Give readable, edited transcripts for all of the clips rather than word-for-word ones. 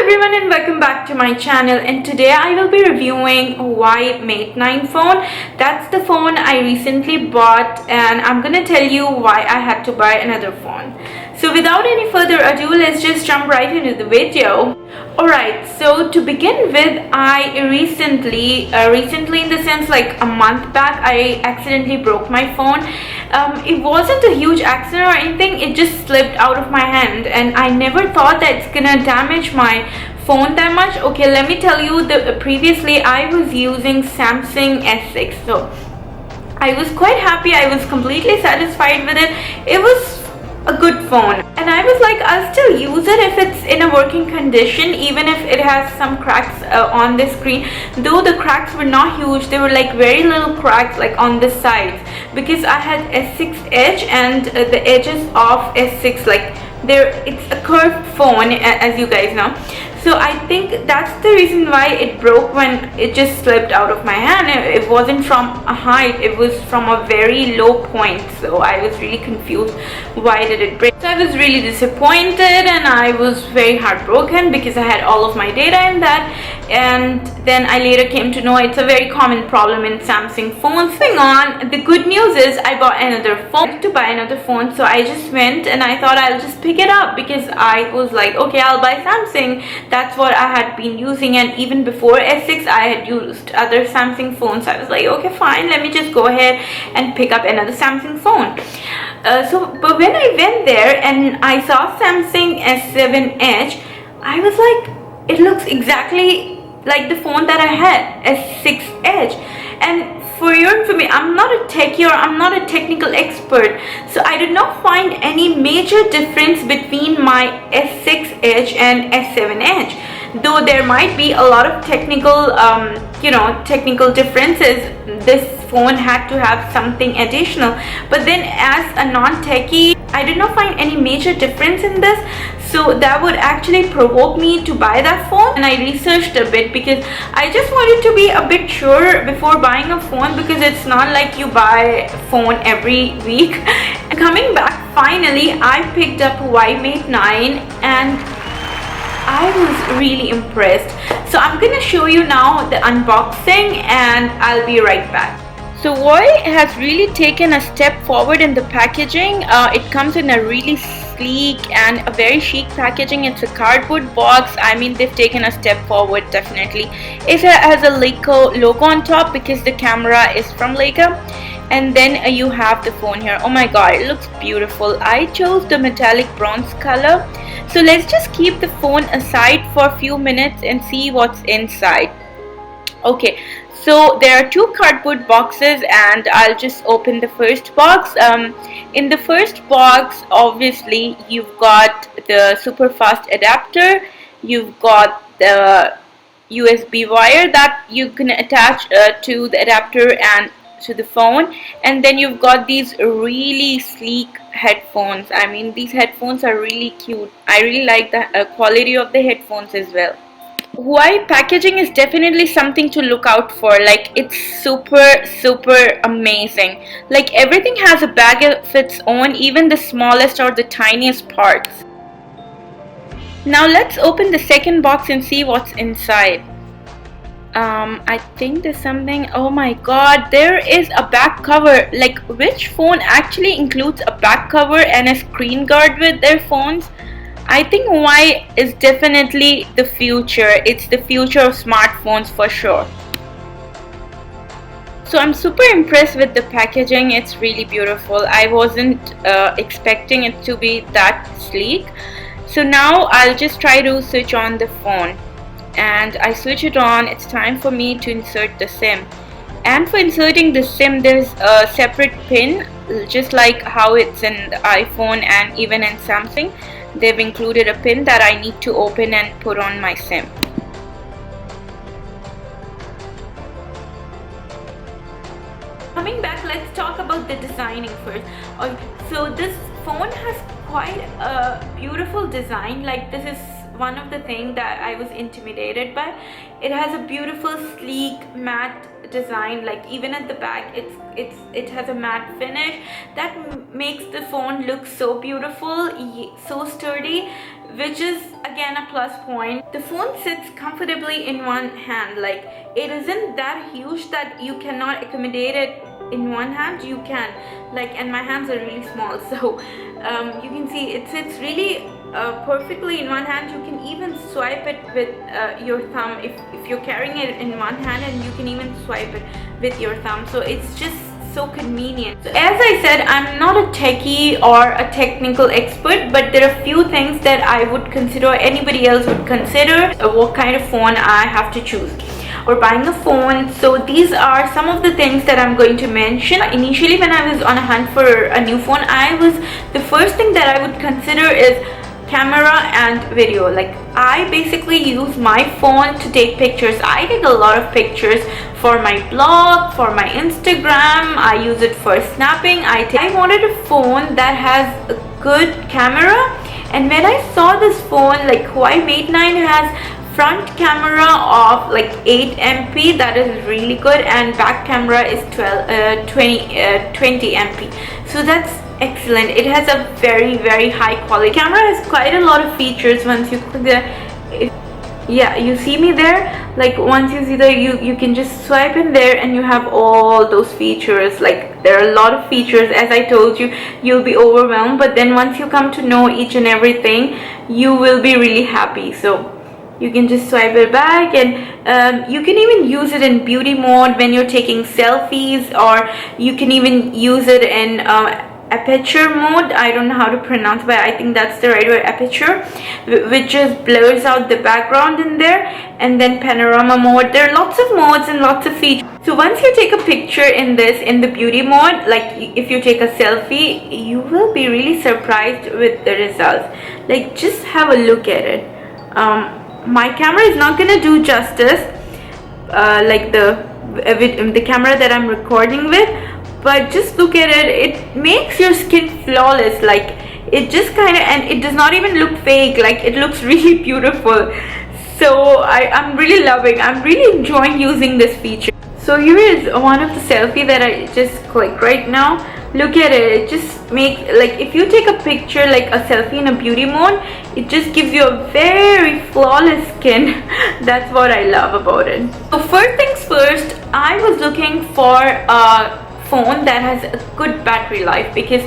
everyone and welcome back to my channel, and today I will be reviewing HUAWEI Mate 9 phone. That's the phone I recently bought, and I'm gonna tell you why I had to buy another phone. So without any further ado, let's just jump right into the video. Alright, so to begin with, I recently in the sense like a month back, I accidentally broke my phone. It wasn't a huge accident or anything, it just slipped out of my hand, and I never thought that it's gonna damage my phone that much. Okay, let me tell you, previously I was using Samsung S6, so I was quite happy. I was completely satisfied with it. It was a good phone, and I was like, I'll still use it if it's in a working condition, even if it has some cracks on the screen. Though the cracks were not huge, they were like very little cracks like on the sides, because I had S6 edge, and the edges of S6, like it's a curved phone, as you guys know. So I think that's the reason why it broke when it just slipped out of my hand. It wasn't from a height, it was from a very low point. So I was really confused, why did it break? So I was really disappointed, and I was very heartbroken because I had all of my data in that. And then I later came to know it's a very common problem in Samsung phones. Moving on, the good news is I bought another phone. To buy another phone, so I just went and I thought I'll just pick it up, because I was like, okay, I'll buy Samsung. That's what I had been using, and even before S6 I had used other Samsung phones. I was like, okay, fine, let me just go ahead and pick up another Samsung phone. But when I went there and I saw Samsung S7 Edge, I was like, it looks exactly like the phone that I had, S6 Edge. And for your information, I'm not a techie or I'm not a technical expert, so I did not find any major difference between my S6 Edge and S7 Edge. Though there might be a lot of technical technical differences, this phone had to have something additional. But then as a non-techie, I did not find any major difference in this, so that would actually provoke me to buy that phone. And I researched a bit because I just wanted to be a bit sure before buying a phone, because it's not like you buy a phone every week. And coming back, finally I picked up HUAWEI Mate 9 and I was really impressed. So I'm gonna show you now the unboxing and I'll be right back. So HUAWEI has really taken a step forward in the packaging. It comes in a really sleek and a very chic packaging. It's a cardboard box. I mean, they've taken a step forward, definitely. It has a Leica logo on top because the camera is from Leica. And then you have the phone here. Oh my god, it looks beautiful. I chose the metallic bronze color. So let's just keep the phone aside for a few minutes and see what's inside. Okay, so there are two cardboard boxes, and I'll just open the first box. In the first box, obviously you've got the super fast adapter, you've got the USB wire that you can attach to the adapter and to the phone, and then you've got these really sleek headphones. I mean, these headphones are really cute. I really like the quality of the headphones as well. HUAWEI packaging is definitely something to look out for. Like, it's super amazing. Like, everything has a bag of its own, even the smallest or the tiniest parts. Now let's open the second box and see what's inside. I think there's something. Oh my god, there is a back cover. Like, which phone actually includes a back cover and a screen guard with their phones? I think HUAWEI is definitely the future. It's the future of smartphones for sure. So I'm super impressed with the packaging. It's really beautiful. I wasn't expecting it to be that sleek. So now I'll just try to switch on the phone. And I switch it on. It's time for me to insert the SIM. And for inserting the SIM, there's a separate pin, just like how it's in the iPhone and even in Samsung. They've included a pin that I need to open and put on my SIM. Coming back, let's talk about the designing first. So this phone has quite a beautiful design. Like, this is one of the things that I was intimidated by. It has a beautiful sleek matte design. Like, even at the back, it has a matte finish that makes the phone look so beautiful, so sturdy. which is again a plus point. The phone sits comfortably in one hand. Like, it isn't that huge that you cannot accommodate it in one hand. You can, like, and my hands are really small, so you can see it sits really perfectly in one hand. You can even swipe it with your thumb if you're carrying it in one hand, and you can even swipe it with your thumb. So it's just so convenient. So as I said, I'm not a techie or a technical expert, but there are few things that I would consider, or anybody else would consider, what kind of phone I have to choose or buying a phone. So these are some of the things that I'm going to mention. Initially, when I was on a hunt for a new phone, the first thing that I would consider is camera and video. Like, I basically use my phone to take pictures. I take a lot of pictures for my blog, for my Instagram. I use it for snapping. I wanted a phone that has a good camera, and when I saw this phone, like HUAWEI Mate 9 has front camera of like 8 MP, that is really good, and back camera is 20 MP, so that's excellent. It has a very high quality. Camera has quite a lot of features. Once you click there, yeah, you see me there, like once you see there, you can just swipe in there and you have all those features. Like, there are a lot of features. As I told you, you'll be overwhelmed, but then once you come to know each and everything, you will be really happy. So you can just swipe it back, and you can even use it in beauty mode when you're taking selfies, or you can even use it in aperture mode. I don't know how to pronounce, but I think that's the right word, aperture, which just blurs out the background in there. And then panorama mode. There are lots of modes and lots of features. So once you take a picture in the beauty mode, like if you take a selfie, you will be really surprised with the results. Like, just have a look at it. My camera is not gonna do justice like the camera that I'm recording with, but just look at it. It makes your skin flawless. Like, it just kind of, and it does not even look fake. Like, it looks really beautiful. So I'm really enjoying using this feature. So here is one of the selfie that I just clicked right now. Look at it. It just makes, like, if you take a picture, like a selfie in a beauty mode, it just gives you a very flawless skin. That's what I love about it. So first things first, I was looking for a phone that has a good battery life, because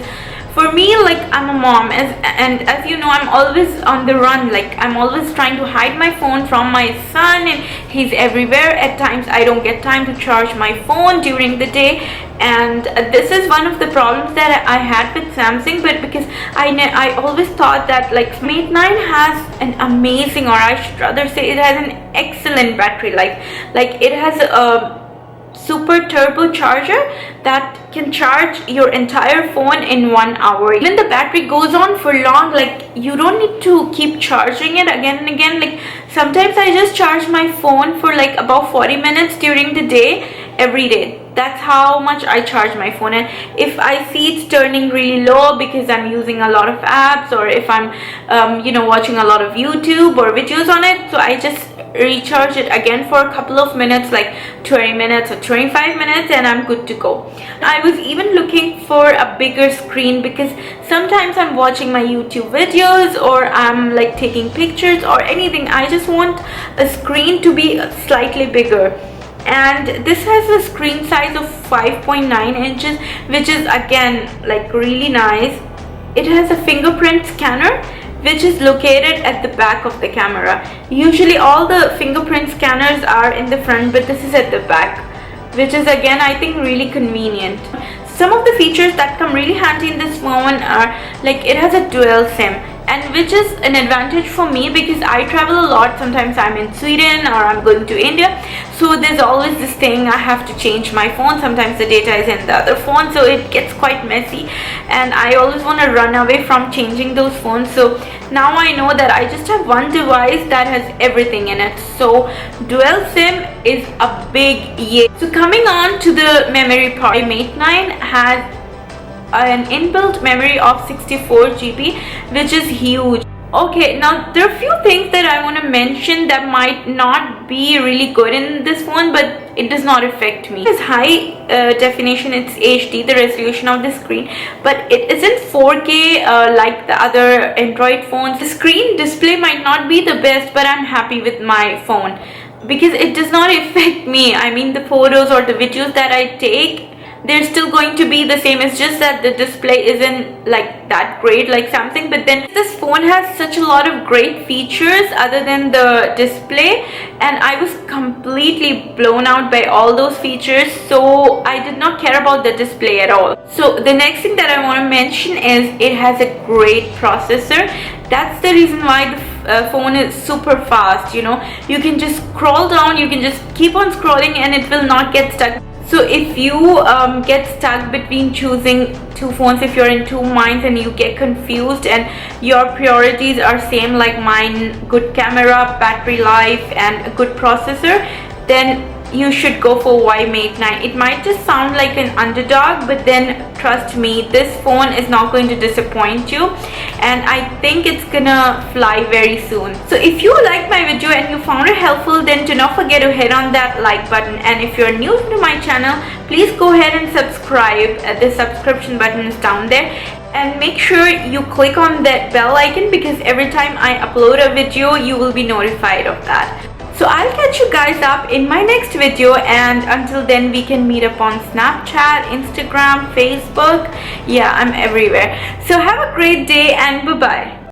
for me, like, I'm a mom, and as you know, I'm always on the run. Like, I'm always trying to hide my phone from my son, and he's everywhere. At times I don't get time to charge my phone during the day, and this is one of the problems that I had with Samsung. But because I always thought that, like, Mate 9 has an amazing, or I should rather say it has an excellent battery life. Like, it has a super turbo charger that can charge your entire phone in 1 hour. Even the battery goes on for long. Like, you don't need to keep charging it again and again. Like, sometimes I just charge my phone for like about 40 minutes during the day, every day. That's how much I charge my phone. And if I see it's turning really low because I'm using a lot of apps, or if I'm watching a lot of YouTube or videos on it, so I just recharge it again for a couple of minutes, like 20 minutes or 25 minutes, and I'm good to go. I was even looking for a bigger screen, because sometimes I'm watching my YouTube videos, or I'm like taking pictures or anything. I just want a screen to be slightly bigger. And this has a screen size of 5.9 inches, which is again like really nice. It has a fingerprint scanner, which is located at the back of the camera. Usually all the fingerprint scanners are in the front, but this is at the back, which is again, I think, really convenient. Some of the features that come really handy in this phone are, like, it has a dual SIM, and which is an advantage for me because I travel a lot. Sometimes I'm in Sweden or I'm going to India, so there's always this thing I have to change my phone. Sometimes the data is in the other phone, so it gets quite messy, and I always want to run away from changing those phones. So now I know that I just have one device that has everything in it. So dual SIM is a big yay. So coming on to the memory part, Mate 9 has an inbuilt memory of 64 GB, which is huge. Okay, now there are a few things that I want to mention that might not be really good in this phone, but it does not affect me. It's high definition, it's HD, the resolution of the screen, but it isn't 4K like the other Android phones. The screen display might not be the best, but I'm happy with my phone because it does not affect me. I mean, the photos or the videos that I take, they're still going to be the same. It's just that the display isn't like that great like Samsung, but then this phone has such a lot of great features other than the display, and I was completely blown out by all those features, so I did not care about the display at all. So the next thing that I want to mention is it has a great processor. That's the reason why the phone is super fast. You know, you can just scroll down, you can just keep on scrolling and it will not get stuck. So if you get stuck between choosing two phones, if you're in two minds and you get confused and your priorities are same like mine, good camera, battery life and a good processor, then you should go for HUAWEI Mate 9. It might just sound like an underdog, but then trust me, this phone is not going to disappoint you, and I think it's gonna fly very soon. So if you liked my video and you found it helpful, then do not forget to hit on that like button, and if you're new to my channel, please go ahead and subscribe. The subscription button is down there, and make sure you click on that bell icon because every time I upload a video you will be notified of that. So I'll catch you guys up in my next video, and until then we can meet up on Snapchat, Instagram, Facebook. Yeah, I'm everywhere. So have a great day and bye bye.